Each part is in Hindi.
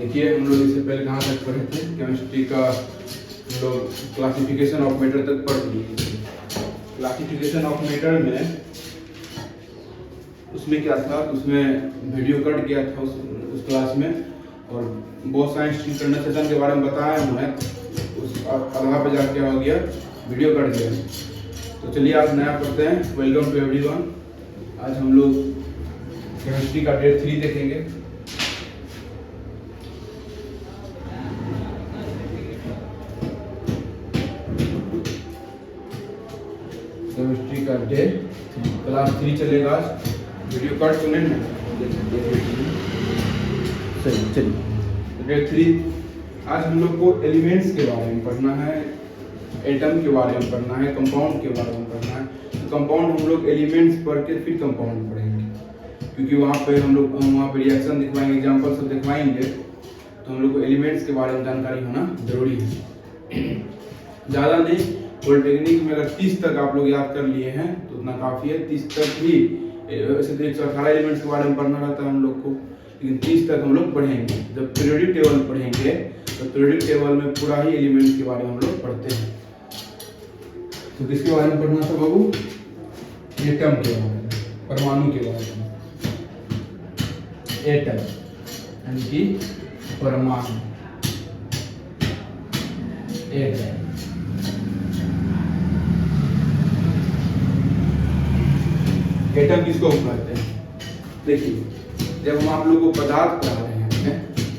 देखिए हम लोग इससे पहले कहाँ तक पढ़े थे, केमिस्ट्री का हम लोग क्लासिफिकेशन ऑफ मैटर तक पढ़ लिए थे। क्लासिफिकेशन ऑफ मैटर में उसमें क्या था, उसमें वीडियो कट गया था उस क्लास में, और बहुत साइंस इंटरनेशनल के बारे में बताया हुआ है, उस आधार पर जाकर क्या हो गया, वीडियो कट गया। तो चलिए आज नया पढ़ते हैं। Welcome to everyone. आज हम लोग केमिस्ट्री का डे 3 देखेंगे। केमिस्ट्री का डे क्लास 3 चलेगा आज। वीडियो कट सुने ना, सही। चलिए डे 3 आज हम लोग को एलिमेंट्स के बारे में पढ़ना है, एटम के बारे में पढ़ना है, कंपाउंड के बारे में पढ़ना है। तो कंपाउंड हम लोग एलिमेंट्स पढ़ के फिर कंपाउंड पढ़ेंगे, क्योंकि वहाँ पे हम वहाँ पे रिएक्शन दिखवाएंगे, एग्जाम्पल सब दिखवाएंगे, तो हम लोग को एलिमेंट्स के बारे में जानकारी होना जरूरी है। ज़्यादा नहीं, पॉलिटेक्निक में अगर 30 तक आप लोग याद कर लिए हैं तो उतना काफ़ी है। 30 तक ही, वैसे तो 118 एलिमेंट्स के बारे में पढ़ना रहता है हम लोग को, लेकिन 30 तक हम लोग पढ़ेंगे। जब पीरियोडिक टेबल पढ़ेंगे तो पीरियोडिक टेबल में पूरा ही एलिमेंट्स के बारे में हम लोग पढ़ते हैं। तो किसके बारे में पढ़ना था बाबू? एटम के बारे में, परमाणु के बारे में। एटम यानी कि परमाणु, एटम। एटम किसको कहते हैं? देखिए, जब हम आप लोगों को पदार्थ पढ़ा रहे हैं,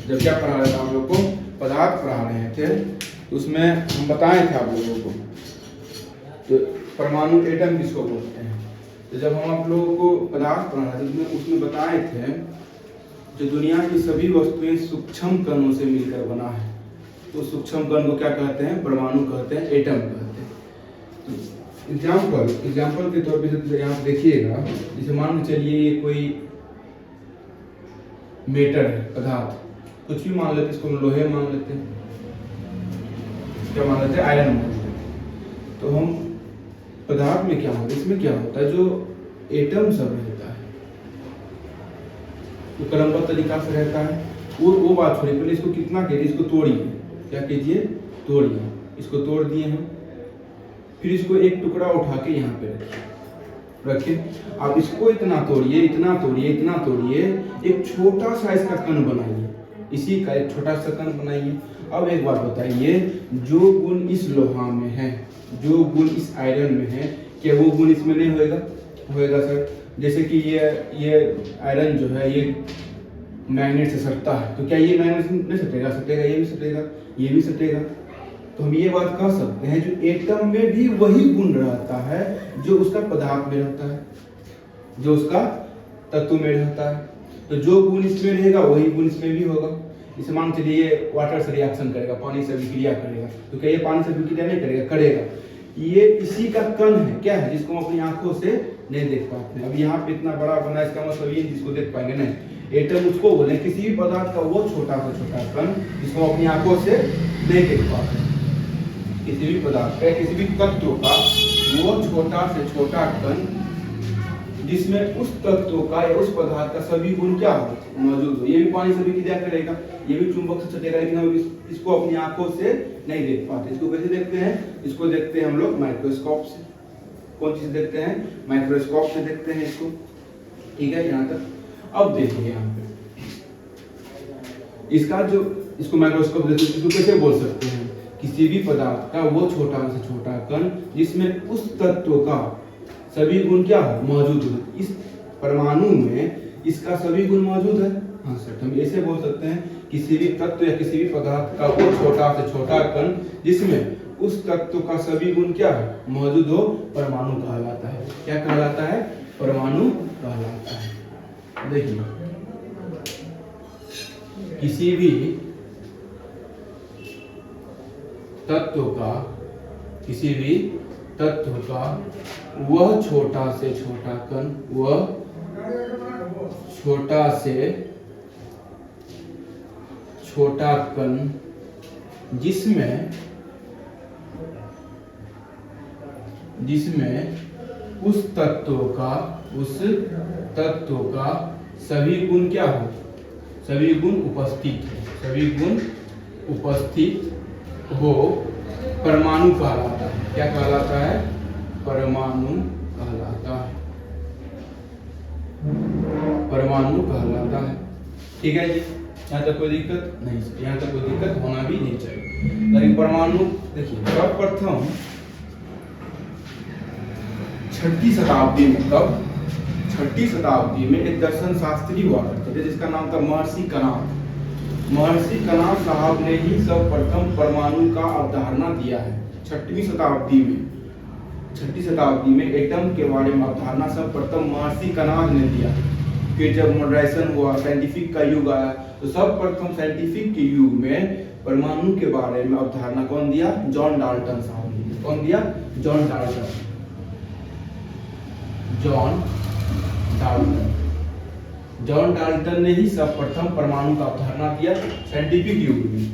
जब क्या पढ़ा रहे थे आप लोग को, पदार्थ पढ़ा रहे थे, तो उसमें हम बताए थे आप लोगों को, तो परमाणु एटम किसको बोलते हैं। तो जब हम आप लोगों को पदार्थ पढ़ा रहे थे उसमें बताए थे, जो दुनिया की सभी वस्तुएं सूक्ष्म कणों से मिलकर बना है, तो सूक्ष्म कण को क्या कहते हैं? परमाणु कहते हैं, एटम कहते हैं। तो एग्जाम्पल के तौर पे यहाँ देखिएगा, जैसे मान के चलिए ये कोई मेटर है, पदार्थ, कुछ भी मान लेते, इसको लोहे मान लेते हैं, क्या मान लेते हैं? आयरन मान लेते हैं। तो हम पदार्थ में क्या होता है, इसमें क्या होता है, जो एटम सब रहता है तो क्रमबद्ध तरीका से रहता है। वो बात छोड़िए, पहले इसको कितना कीजिए, इसको तोड़िए, क्या कीजिए? तोड़िए। इसको तोड़ दिए हम, फिर इसको एक टुकड़ा उठा के यहाँ पे रखिए। आप इसको इतना तोड़िए, इतना तोड़िए, इतना तोड़िए, एक छोटा सा इसका कण बनाइए, इसी का एक छोटा सा कण बनाइए। अब एक बात बताइए, जो गुण इस लोहा में है, जो गुण इस आयरन में है, क्या वो गुण इसमें नहीं होएगा? होएगा सर। जैसे कि ये आयरन जो है, ये मैग्नेट से सटता है, तो क्या ये मैग्नेट नहीं सटेगा? सटेगा, ये भी सटेगा, ये भी सटेगा। तो हम ये बात कह सकते हैं, जो एटम में भी वही गुण रहता है जो उसका पदार्थ में रहता है, जो उसका तत्व में रहता है। तो जो गुण इसमें रहेगा वही गुण इसमें भी होगा। इसे मान चलिए ये वाटर से रिएक्शन करेगा, पानी से विक्रिया करेगा, तो क्या ये पानी से विक्रिया नहीं करेगा? करेगा। ये इसी का कण है, क्या है, जिसको हम अपनी आंखों से नहीं देख पाते। अब यहाँ पे इतना बड़ा बना, इसका मतलब ये जिसको देख पाएंगे नहीं। एटम उसको बोले किसी भी पदार्थ का वो छोटा से छोटा कण जिसको अपनी आंखों से नहीं देख पाते। किसी भी पदार्थ का, किसी भी तत्व का वो छोटा से छोटा कण जिसमें उस तत्व का या उस पदार्थ का सभी गुण क्या हो, मौजूद हो। ये भी पानी से विक्रिया करेगा, ये भी चुंबक से सटेगा, लेकिन हम इसको अपनी आंखों से नहीं देख पाते। इसको कैसे देखते हैं? इसको देखते हैं हम लोग माइक्रोस्कोप से। कौन चीज देखते हैं? माइक्रोस्कोप से देखते हैं इसको। ठीक है, यहाँ तक। अब देखिए यहाँ पे इसका जो, इसको माइक्रोस्कोप देखते हैं, इसको कैसे बोल सकते हैं? किसी भी पदार्थ का वो छोटा से छोटा कण जिसमें उस तत्व का सभी गुण क्या हो, मौजूद हो। इस परमाणु में इसका सभी गुण मौजूद है। हाँ सर, हम ऐसे बोल सकते हैं, किसी भी तत्व या किसी भी पदार्थ का वो छोटा से छोटा कण जिसमें उस तत्व का सभी गुण क्या है, मौजूद हो, परमाणु कहलाता है। क्या कहलाता है? परमाणु कहलाता है। देखिए, किसी भी तत्व का, किसी भी तत्व का वह छोटा से छोटा कण, वह छोटा से छोटा कण जिसमें उस तत्व का सभी गुण क्या हो, सभी गुण उपस्थित है, सभी गुण उपस्थित हो परमाणु कहलाता है। क्या कहलाता है? परमाणु कहलाता है। परमाणु कहलाता है। ठीक है जी, यहाँ तक कोई दिक्कत नहीं, यहाँ तक कोई दिक्कत होना भी नहीं चाहिए। लेकिन परमाणु देखिए सर्वप्रथम 6वीं शताब्दी में, कब? 6वीं शताब्दी में एक दर्शन शास्त्री हुआ करते थे जिसका नाम था महर्षि कणाद। महर्षि कणाद साहब ने ही सर्वप्रथम परमाणु का अवधारणा दिया है। 6वीं शताब्दी में, 6वीं शताब्दी में एटम के बारे में अवधारणा सर्वप्रथम महर्षि कणाद ने दिया। फिर जब मॉडर्नाइजेशन हुआ, साइंटिफिक का युग आया, तो सर्वप्रथम साइंटिफिक के युग में परमाणु के बारे में अवधारणा कौन दिया? जॉन डाल्टन साहब ने। कौन दिया? John Dalton. John Dalton. John Dalton ने ही सर्वप्रथम परमाणु का अवधारणा दिया साइंटिफिक युग में।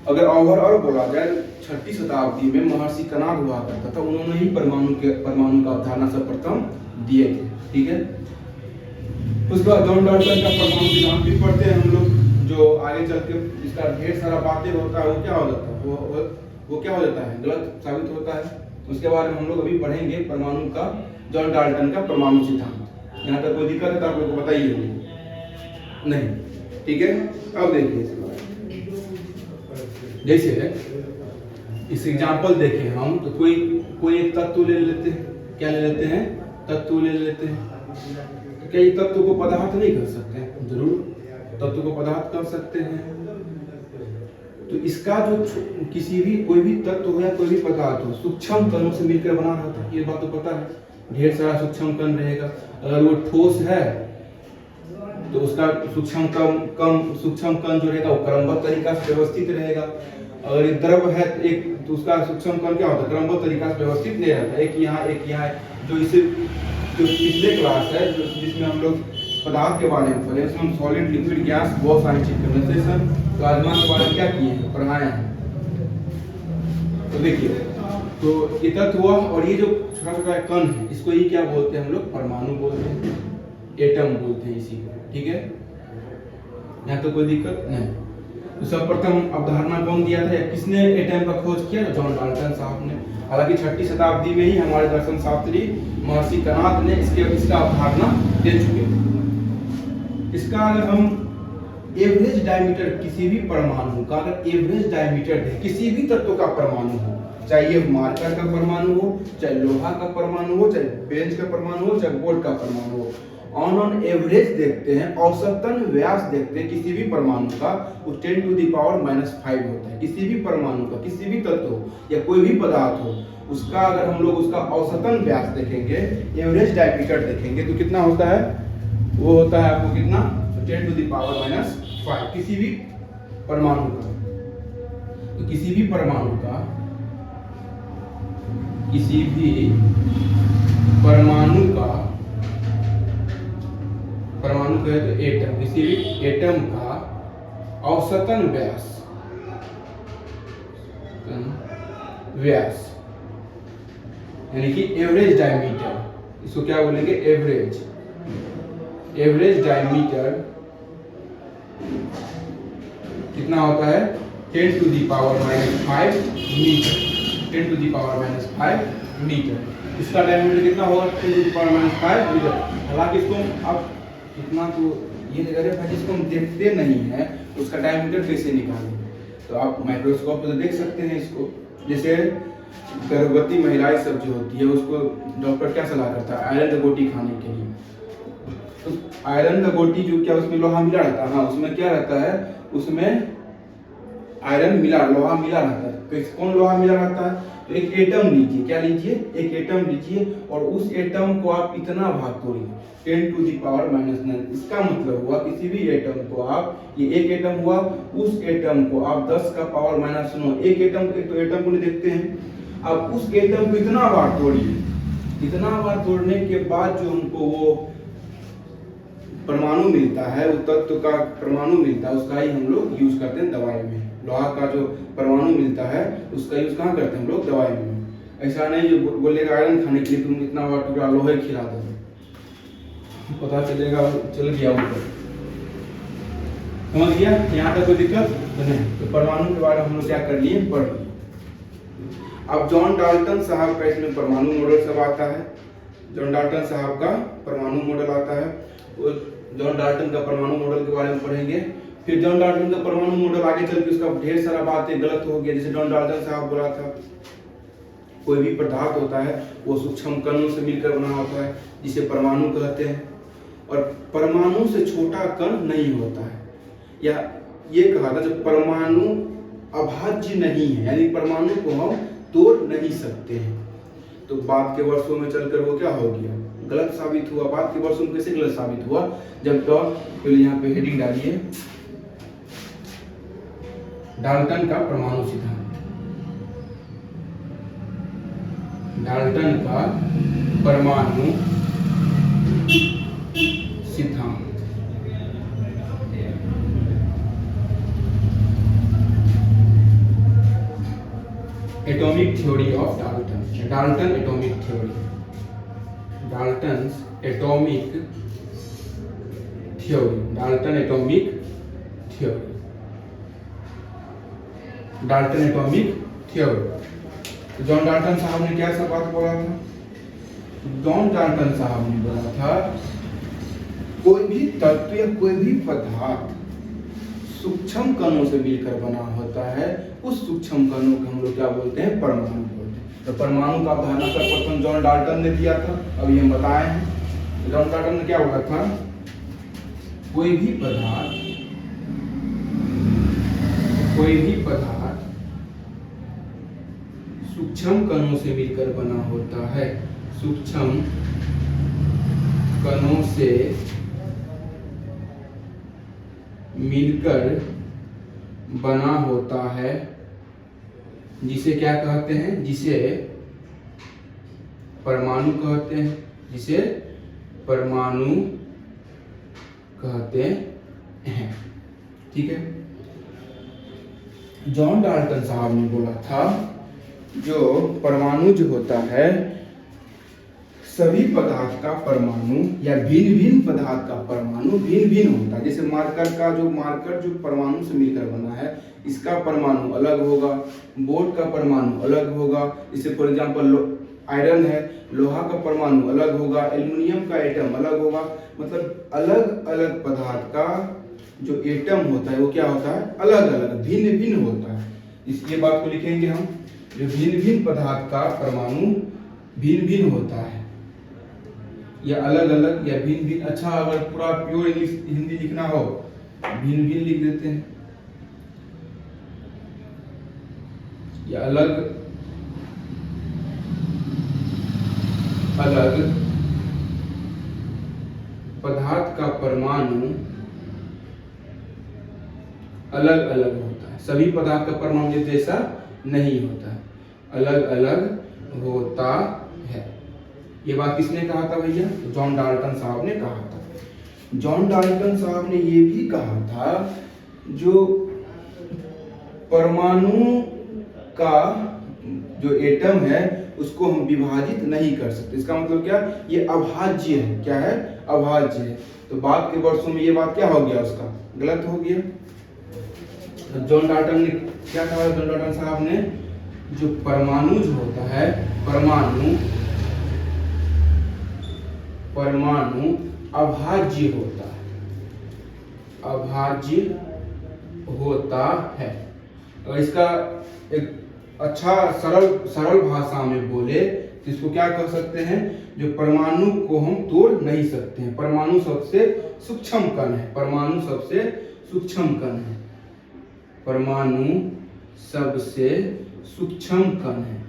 अगर ओवरऑल बोला जाए 6वीं शताब्दी में महर्षि कणाद हुआ करता था, उन्होंने ही परमाणु का अवधारणा सर्वप्रथम दिए थे। ठीक है, उसके बाद जॉन डाल्टन का परमाणु सिद्धांत भी पढ़ते हैं हम लोग, जो आगे चल के इसका ढेर सारा बातें होता है, वो क्या हो जाता है? वो क्या हो जाता है? गलत साबित होता है। उसके बारे में हम लोग अभी पढ़ेंगे, परमाणु का, जॉन डाल्टन का परमाणु सिद्धांत। यहाँ तक कोई दिक्कत है तो आप लोग को बताइए नहीं? ठीक है, अब देखिए जैसे इस एग्जाम्पल देखें हम, तो कोई एक तत्व ले लेते हैं। क्या ले लेते हैं? तत्व ले लेते हैं। तो क्या ये तत्व को पदार्थ नहीं कर सकते हैं? जरूर तत्व को पदार्थ कर सकते हैं। तो इसका जो किसी भी कोई भी तत्व हो या कोई भी पदार्थ हो, सूक्ष्म कणों से मिलकर बना रहता है, ये बात तो पता है। ढेर सारा सूक्ष्म कण रहेगा। अगर वो ठोस है तो उसका सूक्ष्म कण जो रहेगा वो क्रमबद्ध तरीका से व्यवस्थित रहेगा। अगर ये द्रव है तो उसका सूक्ष्म कण क्या होता है? क्रमबद्ध तरीका से व्यवस्थित नहीं रहता, एक यहाँ एक यहाँ। जो पिछले क्लास है जिसमें हम लोग पदार्थ के बारे में पढ़े, उसमें हम सॉलिड, लिक्विड, गैस, बहुत सारी चीज कंडेंसेशन, प्लाज्मा के बारे में क्या किए हैं? पढ़ाए हैं। तो देखिए, तो ये तत्व हुआ, और ये जो छोटा छोटा कण है इसको ही क्या बोलते हैं हम लोग? परमाणु बोलते हैं, एटम बोलते हैं इसी को। ठीक है, यहाँ तो कोई दिक्कत नहीं। तो सर्वप्रथम अवधारणा कौन दिया था या किसने एटम का खोज किया? जॉन डाल्टन साहब ने। हालांकि 6वीं शताब्दी में ही हमारे दर्शन शास्त्री महर्षि कणाद ने इसका अवधारणा दे चुके थे। इसका अगर हम एवरेज डायमीटर किसी भी परमाणु का अगर एवरेज डायमीटर दे, किसी भी तत्व का परमाणु हो, चाहे ये मार्कर का परमाणु हो, चाहे लोहा का परमाणु हो, चाहे बेंच का परमाणु हो, चाहे बोर्ड का परमाणु हो, ऑन एवरेज देखते हैं, औसतन व्यास देखते हैं किसी भी परमाणु का, वो 10⁻⁵ होता है। किसी भी परमाणु का, किसी भी तत्व हो या कोई भी पदार्थ हो, उसका अगर हम लोग उसका औसतन व्यास देखेंगे, एवरेज डायमीटर देखेंगे, तो कितना होता है? वो होता है आपको कितना? 10⁻⁵ किसी भी परमाणु का। तो किसी भी परमाणु का, किसी भी परमाणु का, परमाणु कहे तो एटम, किसी भी एटम का औसतन व्यास यानी कि एवरेज डायमीटर, इसको क्या बोलेंगे? एवरेज डायमीटर कितना होता है? 10⁻⁵ मीटर। 10⁻⁵ मीटर। इसका डायमीटर कितना होगा? 10⁻⁵ मीटर। हालांकि इसको अब इतना तो ये अगर जिसको हम देखते नहीं है उसका डायमीटर कैसे निकालें? तो आप माइक्रोस्कोप से देख सकते हैं इसको। जैसे गर्भवती महिलाएं सब जो होती है उसको डॉक्टर क्या सलाह करता है? आयरन गोटी खाने के लिए। तो आयरन गोटी जो क्या उसमें लोहा मिला रहता है? हाँ, उसमें क्या रहता है? उसमें आयरन लोहा मिला रहता है। कौन लोहा मिला रहता है? तो एक एटम लीजिए। क्या लीजिए? एक एटम लीजिए और उस एटम को आप इतना भाग तोड़िए, 10⁻⁹। इसका मतलब हुआ किसी भी एटम को आप, ये एक एटम हुआ, उस एटम को आप 10⁻⁹, एक एटम तो एटम को नहीं देखते हैं, आप उस एटम को इतना बार तोड़िए। इतना बार तोड़ने के बाद जो हमको वो परमाणु मिलता है, उस तत्व का परमाणु मिलता है, उसका ही हम लोग यूज करते हैं दवाई में। लोहा का जो परमाणु मिलता है उसका यूज कहाँ करते हैं हम लोग? दवाई में। ऐसा नहीं जो बोलेगा आयरन खाने के लिए तुम इतना बड़ा टुकड़ा लोहे खिला दो, पता चलेगा चल गया ऊपर। समझ गया? यहाँ तक कोई दिक्कत तो नहीं। तो परमाणु के बारे में हम लोग क्या कर लिए, पढ़ लिए। अब जॉन डाल्टन साहब का इसमें परमाणु मॉडल सब आता है। जॉन डाल्टन साहब का परमाणु मॉडल आता है। जॉन डाल्टन का परमाणु मॉडल के बारे में पढ़ेंगे। फिर जॉन डाल्टन का परमाणु मॉडल आगे चल के उसका ढेर सारा बातें गलत हो गया। जैसे जॉन डाल्टन साहब बोला था कोई भी पदार्थ होता है वो सूक्ष्म कणों से मिलकर बना होता है, जिसे परमाणु कहते हैं, और परमाणु से छोटा कण नहीं होता है। या ये कहा था जब परमाणु अभाज्य नहीं है, यानी परमाणु को हम तोड़ नहीं सकते हैं। तो बाद के वर्षों में चलकर वो क्या हो गया, गलत साबित हुआ। बाद के वर्षों में कैसे गलत साबित हुआ, जब पहले यहाँ पे हेडिंग डालिए, डाल्टन का परमाणु सिद्धांत। डाल्टन का परमाणु सिद्धांत। Atomic theory of Dalton, Dalton atomic theory, Dalton's atomic theory, Dalton atomic theory, Dalton atomic theory. John Dalton साहब ने क्या सब बात बोला था? जॉन डाल्टन साहब ने बोला था कोई भी तत्व या कोई भी पदार्थ सूक्ष्म कणों से मिलकर बना होता है, उस सूक्ष्म कणों को हम लोग क्या बोलते हैं, परमाणु बोलते हैं। तो परमाणु का अवधारणा सर्वप्रथम जॉन डाल्टन ने दिया था, अभी हम बताए हैं। जॉन डाल्टन ने क्या बोला था, कोई भी पदार्थ सूक्ष्म कणों से मिलकर बना होता है, सूक्ष्म कणों से मिलकर बना होता है, जिसे क्या कहते हैं, जिसे परमाणु कहते हैं, जिसे परमाणु कहते हैं। ठीक है। जॉन डाल्टन साहब ने बोला था जो परमाणु जो होता है सभी पदार्थ का परमाणु या भिन्न भिन्न पदार्थ का परमाणु भिन्न भिन्न होता है। जैसे मार्कर जो परमाणु से मिलकर बना है, इसका परमाणु अलग होगा, बोर्ड का परमाणु अलग होगा। जैसे फॉर एग्जांपल आयरन है, लोहा का परमाणु अलग होगा, एल्युमिनियम का एटम अलग होगा। मतलब अलग अलग पदार्थ का जो एटम होता है वो क्या होता है, अलग अलग भिन्न भिन्न होता है। ये बात को लिखेंगे हम, जो भिन्न भिन्न पदार्थ का परमाणु भिन्न भिन्न होता है या अलग अलग या भिन्न भिन्न। अच्छा, अगर पूरा प्योर इंग्लिश हिंदी लिखना हो भिन्न भिन्न लिख देते हैं, या अलग अलग पदार्थ का परमाणु अलग अलग होता है। सभी पदार्थ का परमाणु जैसा नहीं होता है, अलग अलग होता है। ये बात किसने कहा था भैया? जॉन डाल्टन साहब ने कहा था। जॉन डाल्टन साहब ने ये भी कहा था जो परमाणु का जो एटम है उसको हम विभाजित नहीं कर सकते। इसका मतलब क्या, ये अभाज्य है। क्या है? अभाज्य है। तो बाद के वर्षों में ये बात क्या हो गया, उसका गलत हो गया। जॉन डाल्टन ने क्या कहा? जॉन डाल्टन साहब ने जो परमाणु जो होता है, परमाणु अभाज्य होता है, अभाज्य होता है। और इसका एक अच्छा सरल भाषा में बोले तो इसको क्या कह सकते हैं, जो परमाणु को हम तोड़ नहीं सकते हैं। परमाणु सबसे सूक्ष्म कण है, परमाणु सबसे सूक्ष्म कण है, परमाणु सबसे सूक्ष्म कण है।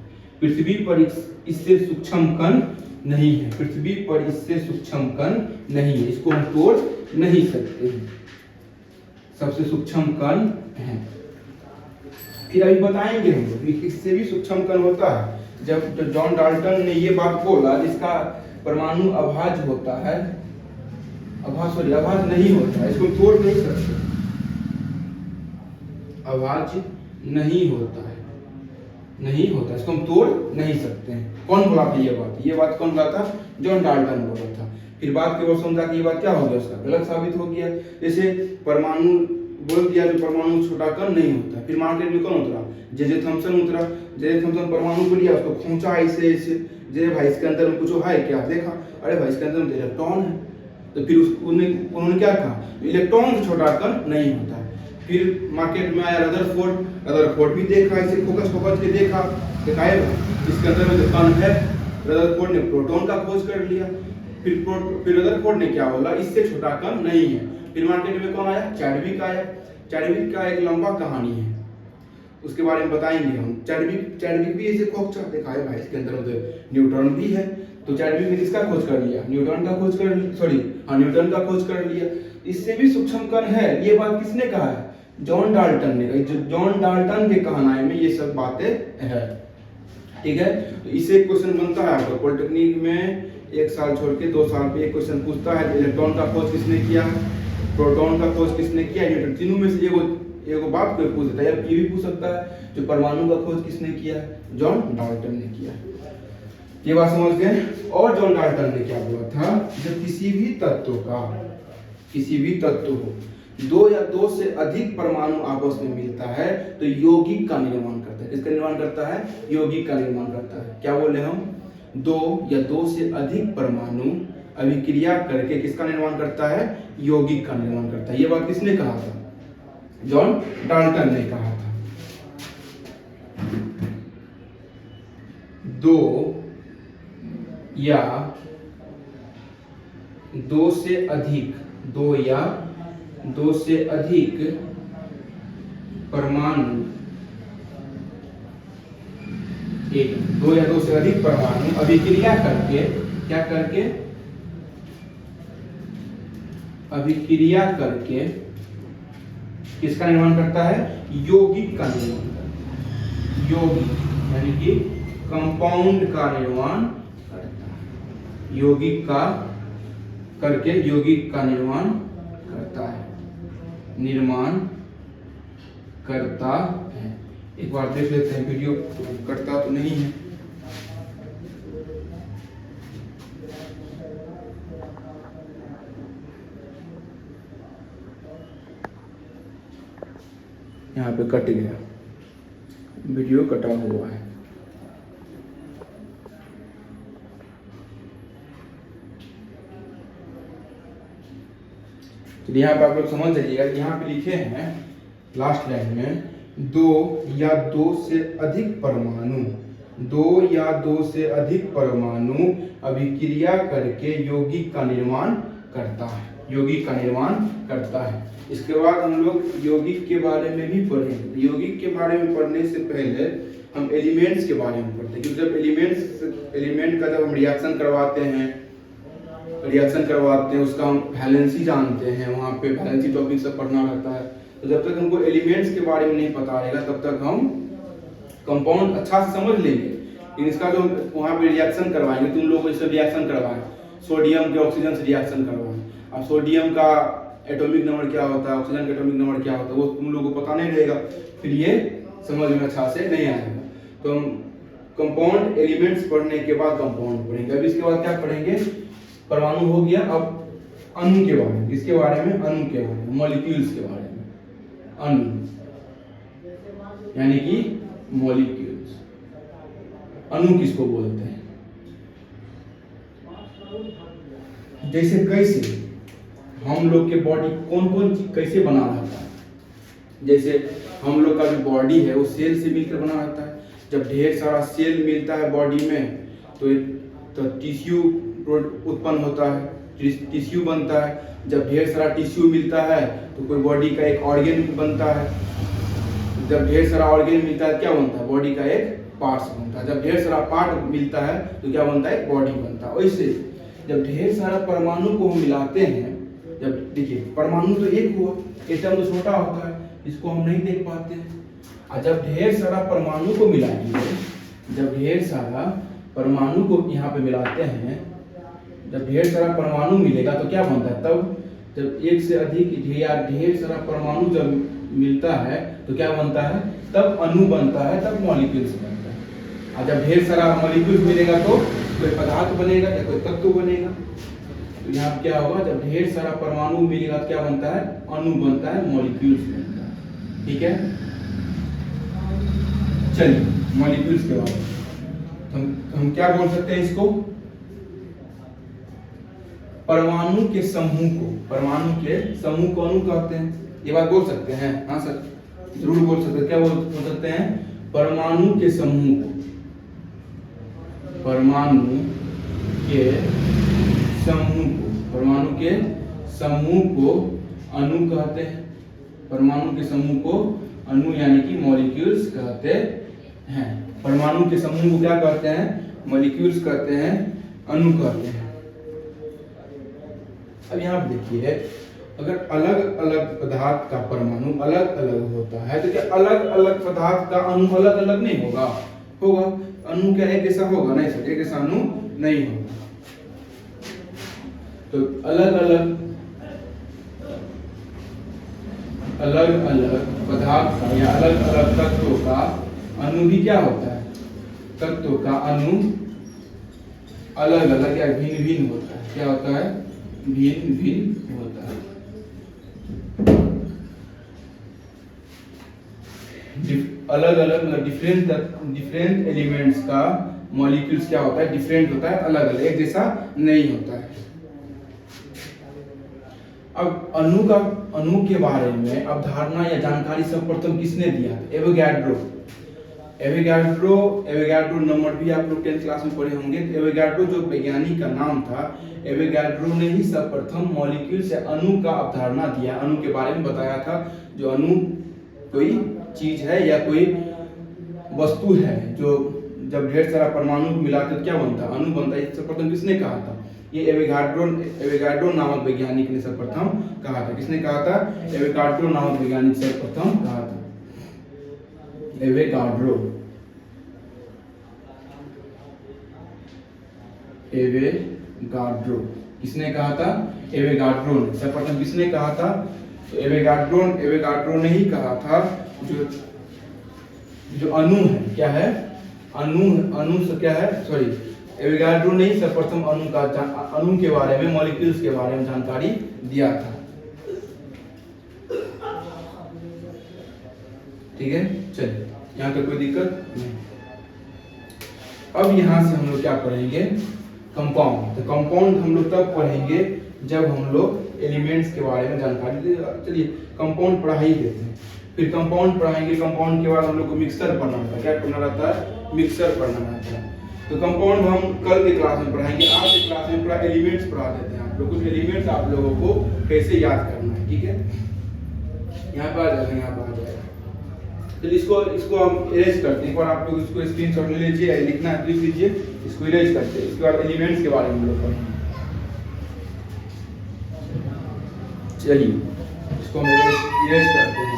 पृथ्वी पर इससे सूक्ष्म कण नहीं है, पृथ्वी पर इससे सूक्ष्म कण नहीं है, इसको हम तोड़ नहीं सकते हैं, सबसे सूक्ष्म कण है। फिर अभी बताएंगे हम लोग इससे भी सूक्ष्म कण होता है। जब जॉन डाल्टन ने ये बात बोला जिसका परमाणु अभाज्य होता है, अभाज्य नहीं होता है, इसको तोड़ नहीं सकते, अभाज्य नहीं होता है, नहीं होता, इसको हम तोड़ नहीं सकते हैं। कौन बोला था ये बात कौन बोला था? जॉन डाल्टन बोला था। फिर बाद के वर्षों में जाके ये बात क्या हो गया, उसका गलत साबित हो गया। जैसे परमाणु बोल दिया जो परमाणु छोटा कण नहीं होता। फिर मार्केट में कौन उतरा? जे थॉमसन उतरा। जे थॉमसन परमाणु को लिया, उसको खींचा ऐसे ऐसे, जे भाई इसके अंदर में कुछ है क्या? देखा, अरे भाई इसके अंदर में इलेक्ट्रॉन है। तो फिर उन्होंने क्या कहा? इलेक्ट्रॉन से छोटा कण नहीं होता। फिर मार्केट में आया रदरफोर्ड भी देखा, इसे फोकस के देखा, दिखाए इसके अंदर में जो कण है, रदरफोर्ड ने प्रोटॉन का खोज कर लिया। फिर रदरफोर्ड ने क्या बोला? इससे छोटा कण नहीं है। फिर मार्केट में कौन आया? चैडविक आया। चैडविक का एक लंबा कहानी है, उसके बारे में बताएंगे हम। चैडविक भी इसे खोज देखा है भाई, इसके अंदर तो न्यूट्रॉन भी है। तो चैडविक ने किसका खोज कर लिया? न्यूट्रॉन का खोज कर लिया। इससे भी सूक्ष्म कण है, ये बात किसने कहा है? जॉन डाल्टन ने कहा। जॉन डाल्टन के कहनाई में ये सब बातें है, ठीक है। तो इससे क्वेश्चन बनता है आपको पॉलिटेक्निक में, 1 साल छोड़ के 2 साल पे एक क्वेश्चन पूछता है, इलेक्ट्रॉन का खोज किसने किया, प्रोटॉन का खोज किसने किया, न्यूट्रॉन। तीनों में से एगो बात कोई पूछ सकता है, ये भी पूछ सकता है जो परमाणु का खोज किसने किया? जॉन डाल्टन ने किया। ये बात समझ गए। और जॉन डाल्टन ने क्या बोला था? जब किसी भी तत्व हो 2 या 2 से अधिक परमाणु आपस में मिलता है तो यौगिक का निर्माण करता है। किसका निर्माण करता है? यौगिक का निर्माण करता है। क्या बोले हम? 2 या 2 से अधिक परमाणु अभिक्रिया करके किसका निर्माण करता है? यौगिक का निर्माण करता है। ये बात किसने कहा था? जॉन डाल्टन ने कहा था। 2 या 2 से अधिक परमाणु 2 या 2 से अधिक परमाणु अभिक्रिया करके क्या करके? अभिक्रिया करके किसका निर्माण करता है? यौगिक का निर्माण करता है। यौगिक यानी कि कंपाउंड का निर्माण करता है। यौगिक का निर्माण करता है। एक बार देख लेते हैं, वीडियो कटता तो नहीं है। यहाँ पे कट गया, वीडियो कटा हुआ है। तो यहाँ पे आप लोग समझ जाइएगा, यहाँ पे लिखे हैं लास्ट लाइन में 2 या 2 से अधिक परमाणु अभिक्रिया करके यौगिक का निर्माण करता है। इसके बाद हम लोग यौगिक के बारे में भी पढ़ेंगे। यौगिक के बारे में पढ़ने से पहले हम एलिमेंट्स के बारे में पढ़ते हैं, क्योंकि जब एलिमेंट का जब हम रिएक्शन करवाते हैं उसका हम वैलेंसी जानते हैं, वहाँ पे वैलेंसी टॉपिक सब पढ़ना रहता है। तो जब तक हमको एलिमेंट्स के बारे में नहीं पता रहेगा तब तक हम कंपाउंड अच्छा से समझ लेंगे। लेकिन इसका जो वहाँ पे रिएक्शन करवाएंगे, तुम लोग इससे रिएक्शन करवाएं, सोडियम के ऑक्सीजन से रिएक्शन करवाएं। अब सोडियम का एटॉमिक नंबर क्या होता है, ऑक्सीजन का एटॉमिक नंबर क्या होता है, वो तुम लोगों को पता नहीं रहेगा, फिर ये समझ में अच्छा से नहीं आएगा। तो हम कंपाउंड एलिमेंट्स पढ़ने के बाद कंपाउंड पढ़ेंगे। अब इसके बाद क्या पढ़ेंगे? परमाणु हो गया। अब अणु के बारे में, किसके बारे में? अणु के बारे में, मॉलिक्यूल्स के बारे में। अणु यानी कि मॉलिक्यूल्स। अणु किसको बोलते हैं? कैसे हम लोग के बॉडी कौन चीज कैसे बना रहता है? जैसे हम लोग का जो बॉडी है वो सेल से मिलकर बना रहता है। जब ढेर सारा सेल मिलता है बॉडी में तो टिश्यू उत्पन्न होता है, टिश्यू बनता है। जब ढेर सारा टिश्यू मिलता है तो कोई बॉडी का एक ऑर्गन बनता है। जब ढेर सारा ऑर्गन मिलता है क्या बनता है? बॉडी का एक पार्ट्स बनता है। जब ढेर सारा पार्ट मिलता है तो क्या बनता है? बॉडी बनता है। वैसे जब ढेर सारा परमाणु को हम मिलाते हैं, जब देखिए परमाणु तो एक हुआ, एटम तो छोटा होता है, इसको हम नहीं देख पाते। और जब ढेर सारा परमाणु को मिलाएंगे, जब ढेर सारा परमाणु को यहाँ पे मिलाते हैं, जब ढेर सारा परमाणु मिलेगा तो क्या बनता है? तब जब एक से अधिक या ढेर सारा परमाणु जब मिलता है तो क्या बनता है? तब अणु बनता है, तब मॉलिक्यूल्स बनता है। और जब ढेर सारा मॉलिक्यूल्स मिलेगा तो कोई पदार्थ बनेगा या कोई तत्व बनेगा। तो यहाँ क्या होगा, जब ढेर सारा परमाणु मिलेगा तो क्या बनता है, अणु बनता है, मॉलिक्यूल्स बनता है। ठीक है, चलिए मॉलिक्यूल्स के बारे में हम क्या बोल सकते हैं इसको, परमाणु के समूह को, परमाणु के समूह को अणु कहते हैं। ये बात बोल सकते हैं, हाँ सर जरूर बोल सकते हैं। क्या बोल सकते हैं, परमाणु के समूह को, परमाणु के समूह को, परमाणु के समूह को अणु कहते हैं। परमाणु के समूह को अणु यानी कि मॉलिक्यूल्स कहते हैं। परमाणु के समूह को क्या कहते हैं, मॉलिक्यूल्स कहते हैं, अणु कहते हैं। अब यहाँ देखिए, अगर अलग अलग पदार्थ का परमाणु अलग अलग होता है तो क्या अलग अलग पदार्थ का अणु अलग अलग नहीं होगा, होगा। अणु क्या एक जैसा होगा, नहीं सर एक जैसा अणु नहीं होगा। तो अलग अलग पदार्थ का या अलग अलग तत्वों का अणु भी क्या होता है, तत्वों का अणु अलग अलग या भिन्न भिन्न होता है। क्या होता है, भिन्न भिन्न होता है। अलग अलग मतलब डिफरेंट एलिमेंट्स का मॉलिक्यूल्स क्या होता है, डिफरेंट होता है, अलग अलग, एक जैसा नहीं होता है। अब अणु के बारे में अवधारणा या जानकारी सर्वप्रथम किसने दिया, एवोगाड्रो। एवोगाड्रो नंबर भी आप लोग 10th क्लास में पढ़े होंगे। एवोगाड्रो जो वैज्ञानिक का नाम था, एवोगाड्रो ने ही सर्वप्रथम मॉलिक्यूल्स या अणु का अवधारणा दिया, अणु के बारे में बताया था। जो अणु कोई चीज है या कोई वस्तु है जो जब ढेर सारा परमाणु मिलाते तो क्या बनता है, अणु बनता है। सर्वप्रथम किसने कहा था, ये एवोगाड्रो नामक वैज्ञानिक ने सर्वप्रथम कहा था। किसने कहा था, एवोगाड्रो नामक वैज्ञानिक सर्वप्रथम कहा था, एवोगाड्रो। किसने कहा था, एवोगाड्रो ने सर्वप्रथम किसने कहा था, एवोगाड्रो ने ही कहा था। जो अणु है, क्या है, अणु से क्या है, सॉरी एवोगाड्रो ने ही सर्वप्रथम अणु के बारे में, मॉलिक्यूल्स के बारे में जानकारी दिया था। ठीक है, चलिए यहाँ तक कोई दिक्कत नहीं। अब यहाँ से हम लोग क्या पढ़ेंगे, कंपाउंड। तो कंपाउंड हम लोग तब पढ़ेंगे जब हम लोग एलिमेंट्स के बारे में जानकारी देंगे। चलिए कंपाउंड पढ़ा ही देते हैं, फिर कंपाउंड पढ़ाएंगे। कंपाउंड के बाद हम लोग को मिक्सर पढ़ना रहता है। क्या पढ़ना रहता है, मिक्सर पढ़ना रहता है। तो कंपाउंड हम कल के क्लास में पढ़ाएंगे। आज के क्लास में पूरा एलिमेंट्स पढ़ा देते हैं आप लोग, कुछ एलिमेंट्स आप लोगों को कैसे याद करना है। ठीक है, यहाँ पर आ जाएगा, यहाँ पर आ जाएगा। तो इसको हम इरेज करते हैं। एक बार आप लोग इसको स्क्रीनशॉट ले लीजिए, लिखना है लिख लीजिए, इसको इरेज करते हैं। इसके बाद एलिमेंट्स के बारे में हम लोग पढ़ेंगे। चलिए इसको हम इरेज करते हैं।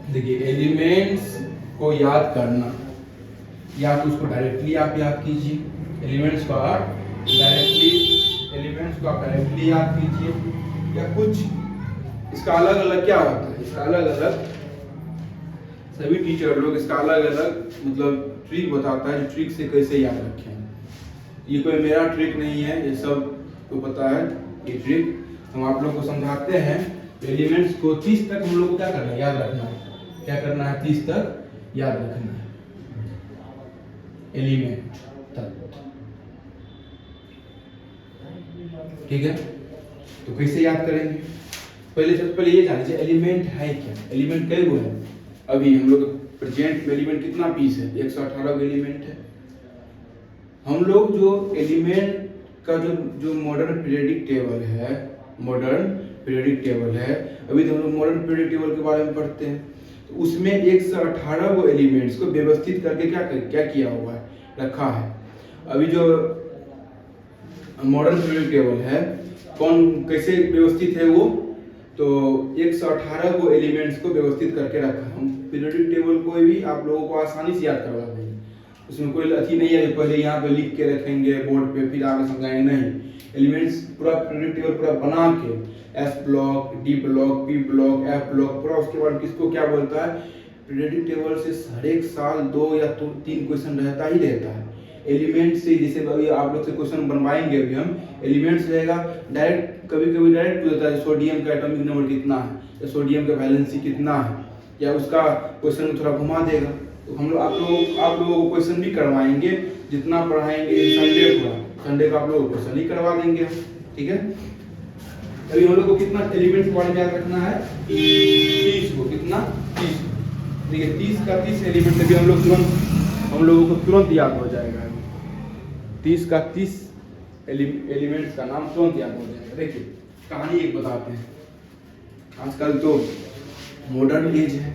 देखिए एलिमेंट्स को याद करना, या तो उसको डायरेक्टली आप याद कीजिए, एलिमेंट्स को आप डायरेक्टली याद कीजिए, या कुछ इसका अलग अलग क्या होता है, इसका अलग अलग सभी टीचर लोग इसका अलग अलग मतलब ट्रिक बताता है, जो ट्रिक से कैसे याद रखें। ये कोई मेरा ट्रिक नहीं है, ये सब को पता है। ये ट्रिक हम आप लोग को समझाते हैं। एलिमेंट्स को 30 तक हम लोग को क्या करना है, याद रखना है। क्या करना है, 30 तक याद रखना है एलिमेंट तक। ठीक है, तो कैसे याद करेंगे, सबसे पहले ये जान लीजिए एलिमेंट है क्या, एलिमेंट कई गो है। अभी हम लोग प्रेजेंट में एलिमेंट कितना पीस है, 118 एलिमेंट है। हम लोग जो एलिमेंट का जो मॉडर्न पीरियोडिक टेबल है, अभी तो हम लोग मॉडर्न पीरियोडिक टेबल के बारे में पढ़ते हैं। तो उसमें 118 वो एलिमेंट्स को व्यवस्थित करके क्या किया हुआ है, रखा है। अभी जो मॉडर्न पीरियोडिक टेबल है, कौन कैसे व्यवस्थित है, वो तो 118 को एलिमेंट्स को व्यवस्थित करके रखा। हम पीरियोडिक टेबल को भी आप लोगों को आसानी से याद करवा देंगे, उसमें कोई अथी नहीं है कि पहले यहाँ पे लिख के रखेंगे बोर्ड पे फिर आगे समझाएंगे, नहीं। एलिमेंट्स पूरा पीरियोडिक टेबल पूरा बना के S block, D block, P block, F block पूरा, उसके बाद किसको क्या बोलता है। पीरियोडिक टेबल से हर एक साल 2 या 3 क्वेश्चन रहता ही रहता है। एलिमेंट से जैसे अभी आप लोग से क्वेश्चन बनवाएंगे, अभी हम एलिमेंट्स रहेगा डायरेक्ट, कभी कभी डायरेक्ट पूछ देता है सोडियम का एटॉमिक नंबर कितना है, या सोडियम का वैलेंसी कितना है, या उसका क्वेश्चन थोड़ा घुमा देगा। तो हम लोग आप लोगों को क्वेश्चन भी करवाएंगे, जितना पढ़ाएंगे संडे पूरा संडे का आप लोगों को क्वेश्चन ही करवा देंगे, ठीक है। अभी हम लोग को कितना एलिमेंट्स के बारे में याद रखना है, 30 को, कितना 30, देखिए 30 का 30 एलिमेंट अभी हम लोगों को तुरंत याद हो जाएगा। 30 का 30 एलिमेंट्स का नाम तुरंत याद हो जाएगा। देखिए कहानी एक बताते हैं, आजकल तो मॉडर्न एज है,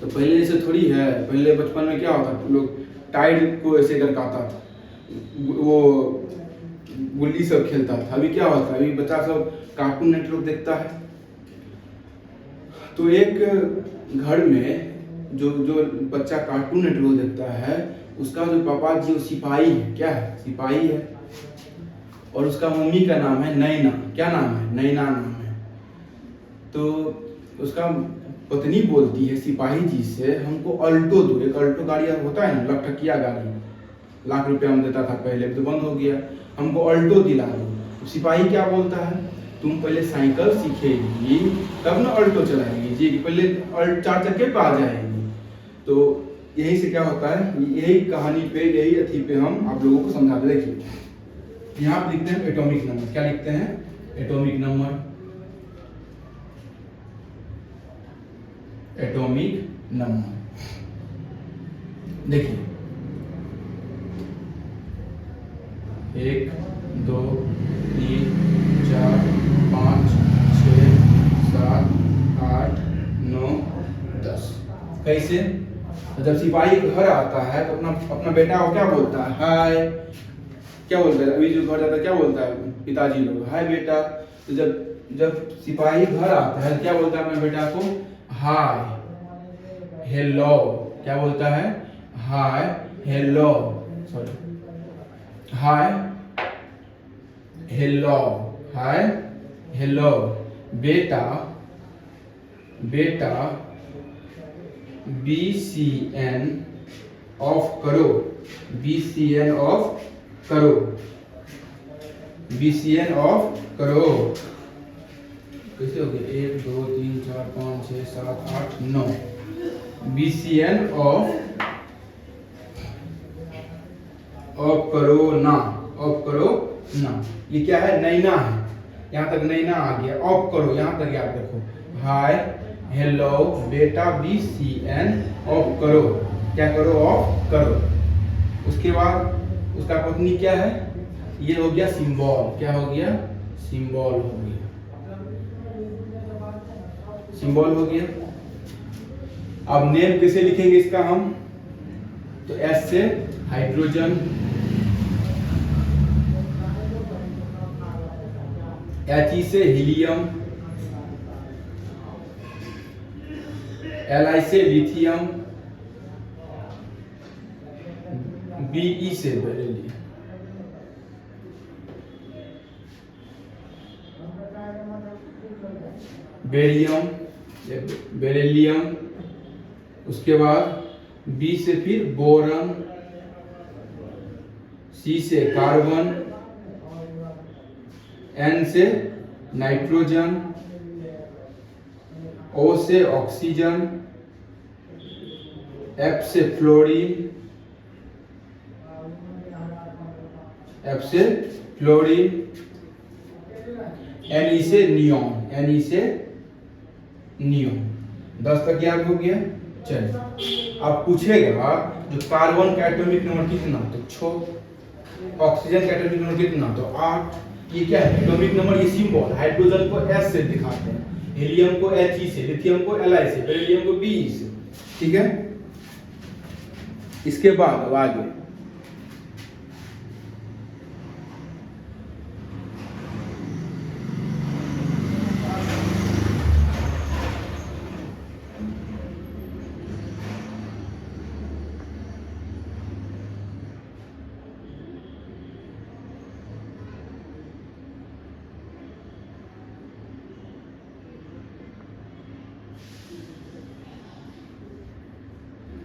तो पहले जैसे थोड़ी है। पहले बचपन में क्या होता था, लोग टाइड को ऐसे करके आता था, वो गुल्ली सब खेलता था। अभी क्या होता है, अभी बच्चा सब कार्टून नेटवर्क देखता है। तो एक घर में जो बच्चा कार्टून नेटवर्क देखता है, उसका जो पापा जी वो सिपाही है, क्या है, सिपाही है, और उसका मम्मी का नाम है नैना। क्या नाम है, नैना नाम है। तो उसका पत्नी बोलती है सिपाही जी से, हमको अल्टो दो। एक अल्टो गाड़ी होता है ना, लखटकिया गाड़ी, लाख रुपया हम देता था पहले, तो बंद हो गया, हमको अल्टो दिला दो। तो सिपाही क्या बोलता है, तुम पहले साइकिल सीखेगी तब ना अल्टो चलाएगी जी, पहले 4 चक्के पे आ जाएगी। तो यही से क्या होता है, यही कहानी पे, यही अथी पे हम आप लोगों को समझाते। देखिए यहाँ पे लिखते हैं एटॉमिक नंबर। क्या लिखते हैं, एटॉमिक नंबर, एटॉमिक नंबर। देखिए 1 2 3 4 5 6 7 8 9 10। कैसे, जब सिपाही घर आता है तो अपना बेटा को क्या बोलता है, हाय। क्या बोलता है, अभी जो घर जाता है क्या बोलता है पिताजी लोग, हाय बेटा। तो जब सिपाही घर आता है क्या बोलता है अपने बेटा को, हाय हेलो। क्या बोलता है, hi hello, sorry, hi hello, hi hello. बेटा BCN ऑफ करो, BCN ऑफ करो, BCN ऑफ करो। कैसे हो गया, 1 2 3 4 5 6 7 8 9। BCN ऑफ करो ना, ऑफ करो ना। ये क्या है, नैना है, यहाँ तक नैना आ गया। ऑफ करो यहाँ तक याद रखो, हाय हेलो बेटा BCN ऑफ करो। क्या करो, ऑफ करो। उसके बाद उसका पत्नी क्या है, ये हो गया सिंबल। क्या हो गया, सिंबल हो गया, सिंबल हो गया। अब नेम कैसे लिखेंगे इसका हम, तो एस से हाइड्रोजन, He से हीलियम, Li से लिथियम, Be से बेरिलियम। बेरिलियम। उसके बाद B से फिर बोरन, C से कार्बन, N से नाइट्रोजन, O से ऑक्सीजन, F से फ्लोरीन, F से फ्लोरीन, Ne से नियोन, Ne से नियोन। 10 तक याद हो गया। चलिए अब पूछेगा जो कार्बन का एटॉमिक नंबर कितना, तो 6। ऑक्सीजन का एटॉमिक नंबर कितना, तो 8। ये क्या है, एटॉमिक नंबर, ये सिंबल। हाइड्रोजन को S से दिखाते हैं, हीलियम को He से, लिथियम को Li से, बेरिलियम को Be से, ठीक है। इसके बाद अब आगे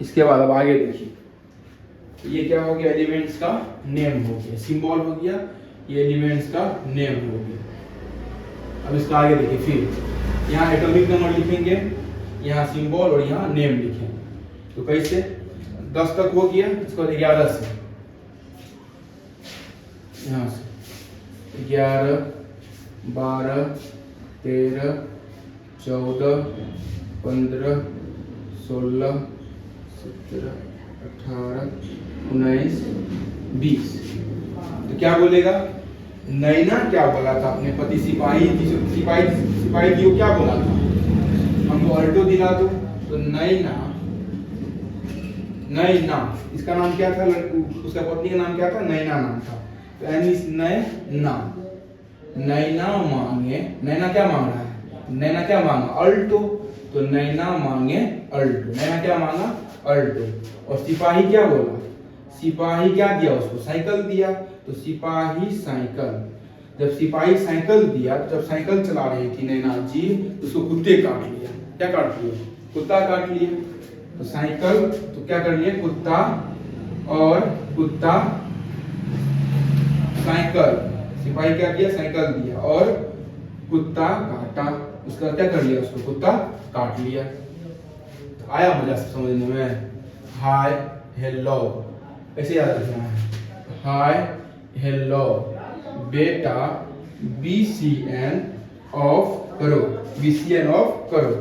इसके बाद अब आगे देखिए, ये क्या हो गया, एलिमेंट्स का नेम हो गया, सिंबल हो गया, ये एलिमेंट्स का नेम हो गया। अब इसका आगे देखिए, फिर यहाँ एटॉमिक नंबर लिखेंगे, यहाँ सिंबल और यहाँ नेम लिखेंगे। तो कैसे, 10 तक हो गया, इसको 11 से, यहाँ से 11, 12, 13, 14, 15, 16, 17, 18, 19, 20। तो क्या बोलेगा, नैना क्या बोला था अपने पति सिपाही जी को क्या बोला था, हमको अल्टो दिला दो। तो नैना, इसका नाम क्या था, उसका पत्नी का नाम क्या था, नैना नाम था। तो नैना मांगे, नैना क्या मांग रहा है, नैना क्या मांगा, अल्टो। तो नैना मांगे अल्टो, नैना क्या मांगा, अल्टो। और सिपाही क्या बोला, सिपाही क्या दिया उसको, साइकिल दिया। तो सिपाही साइकिल, जब सिपाही साइकिल दिया, जब साइकिल चला रही थी नैना जी, उसको कुत्ते काट लिया। क्या काट लिया, कुत्ता काट लिया। तो साइकिल, तो क्या कर लिया, कुत्ता, और कुत्ता साइकिल, सिपाही क्या किया, साइकिल दिया और कुत्ता काटा, उसका क्या कर लिया, उसको कुत्ता काट लिया। तो आया मजा समझने में, हाय हेलो, ऐसे याद रखना है, हाय हेलो बेटा, BCN ऑफ करो, BCN ऑफ करो।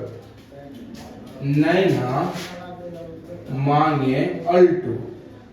नैना मांगे अल्टो,